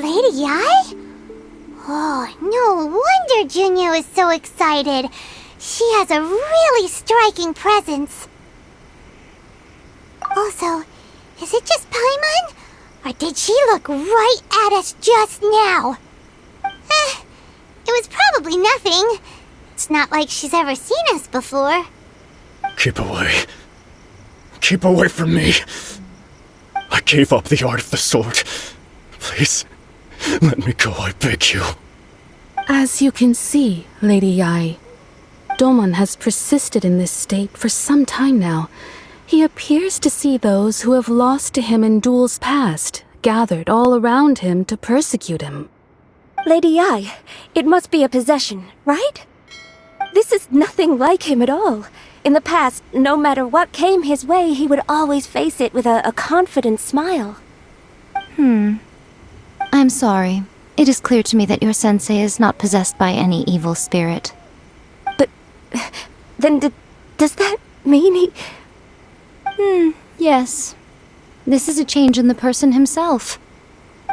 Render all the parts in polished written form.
Lady Ai? Oh, no wonder Junya was so excited. She has a really striking presence. Also, is it just Paimon? Or did she look right at us just now? It was probably nothing. It's not like she's ever seen us before. Keep away. Keep away from me. I gave up the art of the sword. Please, let me go, I beg you. As you can see, Lady Ai, Domon has persisted in this state for some time now. He appears to see those who have lost to him in duels past, gathered all around him to persecute him. Lady Ai, it must be a possession, right? This is nothing like him at all. In the past, no matter what came his way, he would always face it with a confident smile. I'm sorry. It is clear to me that your sensei is not possessed by any evil spirit. But then does that mean he... Yes. This is a change in the person himself.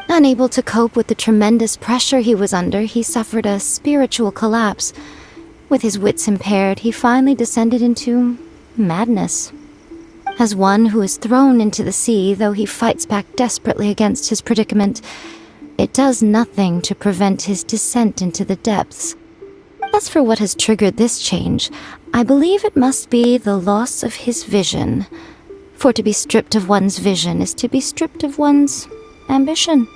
Unable to cope with the tremendous pressure he was under, he suffered a spiritual collapse. With his wits impaired, he finally descended into madness. As one who is thrown into the sea, though he fights back desperately against his predicament, it does nothing to prevent his descent into the depths. As for what has triggered this change, I believe it must be the loss of his vision. For to be stripped of one's vision is to be stripped of one's ambition.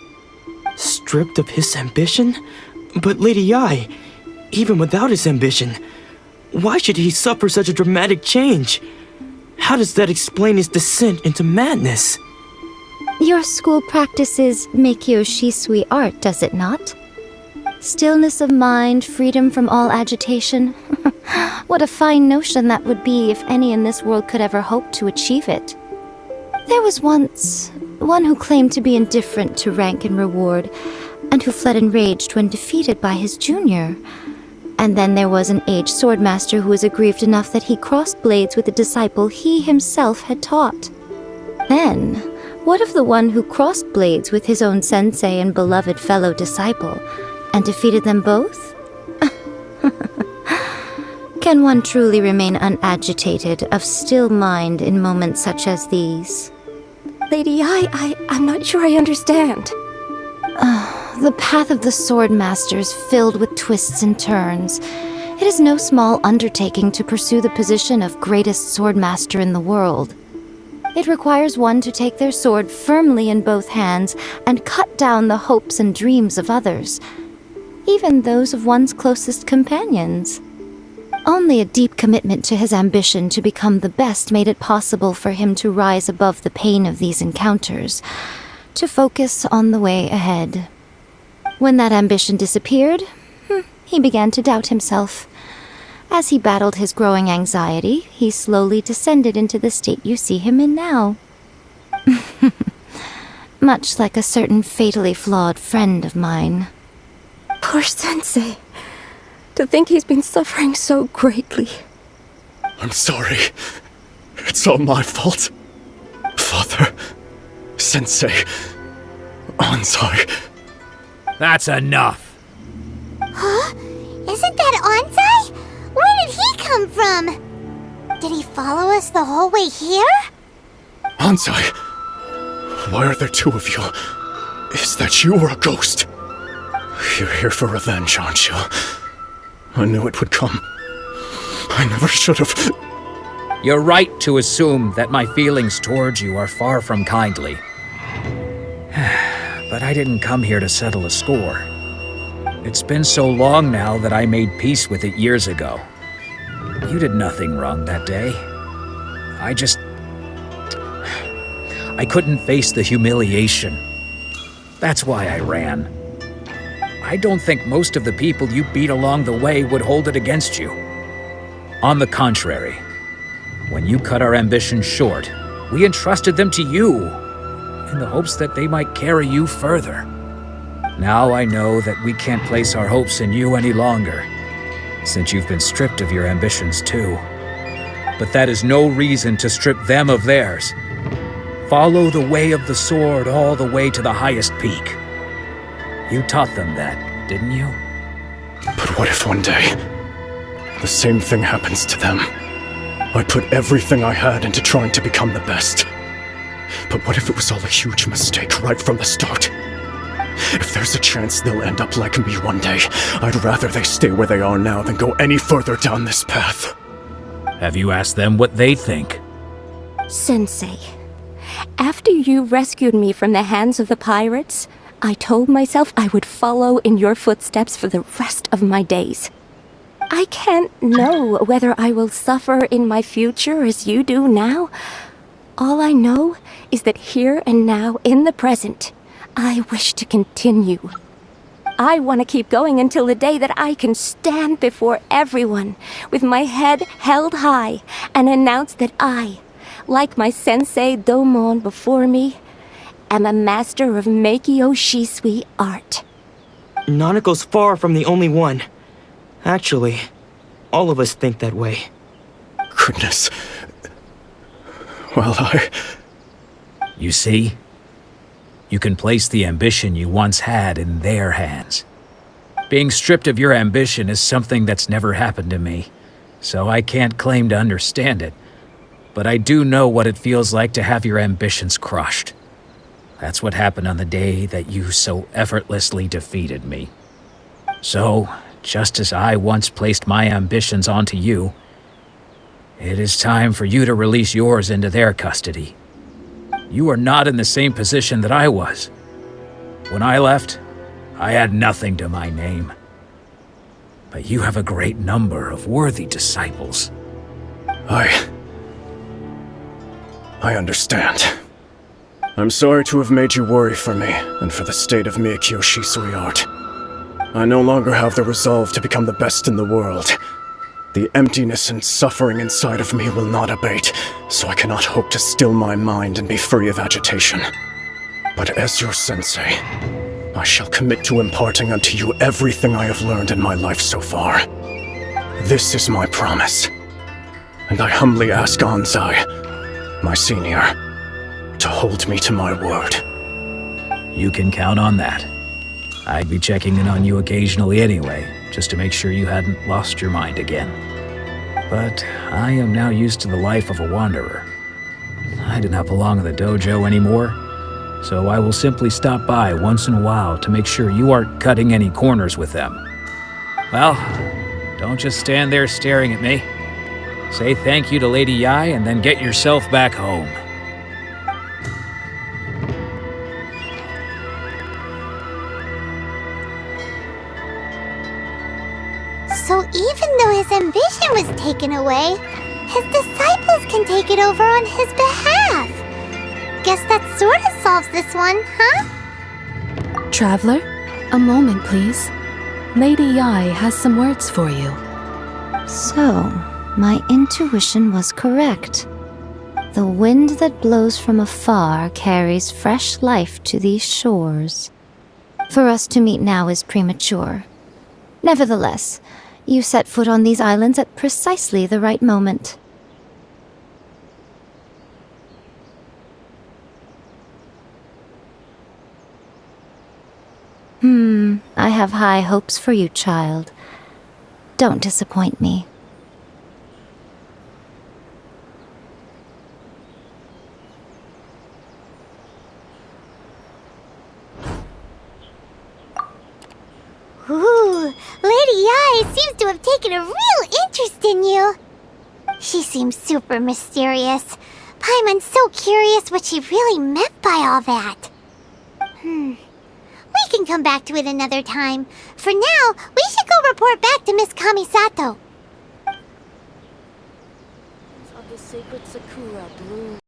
Stripped of his ambition? But Lady Ai, even without his ambition, why should he suffer such a dramatic change? How does that explain his descent into madness? Your school practices Meikyo Shisui art, does it not? Stillness of mind, freedom from all agitation. What a fine notion that would be if any in this world could ever hope to achieve it. There was once one who claimed to be indifferent to rank and reward, and who fled enraged when defeated by his junior. And then there was an aged swordmaster who was aggrieved enough that he crossed blades with a disciple he himself had taught. Then, what of the one who crossed blades with his own sensei and beloved fellow disciple, and defeated them both? Can one truly remain unagitated, of still mind in moments such as these? Lady Ai, I'm not sure I understand. The path of the swordmaster is filled with twists and turns. It is no small undertaking to pursue the position of greatest swordmaster in the world. It requires one to take their sword firmly in both hands and cut down the hopes and dreams of others, even those of one's closest companions. Only a deep commitment to his ambition to become the best made it possible for him to rise above the pain of these encounters, to focus on the way ahead. When that ambition disappeared, he began to doubt himself. As he battled his growing anxiety, he slowly descended into the state you see him in now. Much like a certain fatally flawed friend of mine. Poor sensei. To think he's been suffering so greatly. I'm sorry. It's all my fault. Father, Sensei, Anzai. That's enough. Huh? Isn't that Anzai? Where did he come from? Did he follow us the whole way here? Anzai, why are there two of you? Is that you or a ghost? You're here for revenge, aren't you? I knew it would come. I never should have. You're right to assume that my feelings towards you are far from kindly. But I didn't come here to settle a score. It's been so long now that I made peace with it years ago. You did nothing wrong that day. I couldn't face the humiliation. That's why I ran. I don't think most of the people you beat along the way would hold it against you. On the contrary, when you cut our ambitions short, we entrusted them to you, in the hopes that they might carry you further. Now I know that we can't place our hopes in you any longer, since you've been stripped of your ambitions too. But that is no reason to strip them of theirs. Follow the way of the sword all the way to the highest peak. You taught them that, didn't you? But what if one day, the same thing happens to them? I put everything I had into trying to become the best. But what if it was all a huge mistake right from the start? If there's a chance they'll end up like me one day, I'd rather they stay where they are now than go any further down this path. Have you asked them what they think? Sensei, after you rescued me from the hands of the pirates, I told myself I would follow in your footsteps for the rest of my days. I can't know whether I will suffer in my future as you do now. All I know is that here and now, in the present, I wish to continue. I want to keep going until the day that I can stand before everyone with my head held high and announce that I, like my sensei Domon before me, am a master of Meikyo Shisui art. Nanako's far from the only one. Actually, all of us think that way. Goodness. Well, You see? You can place the ambition you once had in their hands. Being stripped of your ambition is something that's never happened to me, so I can't claim to understand it. But I do know what it feels like to have your ambitions crushed. That's what happened on the day that you so effortlessly defeated me. So, just as I once placed my ambitions onto you, it is time for you to release yours into their custody. You are not in the same position that I was. When I left, I had nothing to my name. But you have a great number of worthy disciples. I understand. I'm sorry to have made you worry for me, and for the state of Meikyo Shisui art. I no longer have the resolve to become the best in the world. The emptiness and suffering inside of me will not abate, so I cannot hope to still my mind and be free of agitation. But as your sensei, I shall commit to imparting unto you everything I have learned in my life so far. This is my promise. And I humbly ask Anzai, my senior, to hold me to my word. You can count on that. I'd be checking in on you occasionally anyway, just to make sure you hadn't lost your mind again. But I am now used to the life of a wanderer. I do not belong in the dojo anymore, so I will simply stop by once in a while to make sure you aren't cutting any corners with them. Well, don't just stand there staring at me. Say thank you to Lady Yai and then get yourself back home. So even though his ambition was taken away, his disciples can take it over on his behalf. Guess that sort of solves this one, huh? Traveler, a moment, please. Lady Yai has some words for you. So, my intuition was correct. The wind that blows from afar carries fresh life to these shores. For us to meet now is premature. Nevertheless, you set foot on these islands at precisely the right moment. I have high hopes for you, child. Don't disappoint me. Ooh, Lady Yai seems to have taken a real interest in you. She seems super mysterious. Paimon's so curious what she really meant by all that. We can come back to it another time. For now, we should go report back to Miss Kamisato. Of the sacred sakura bloom.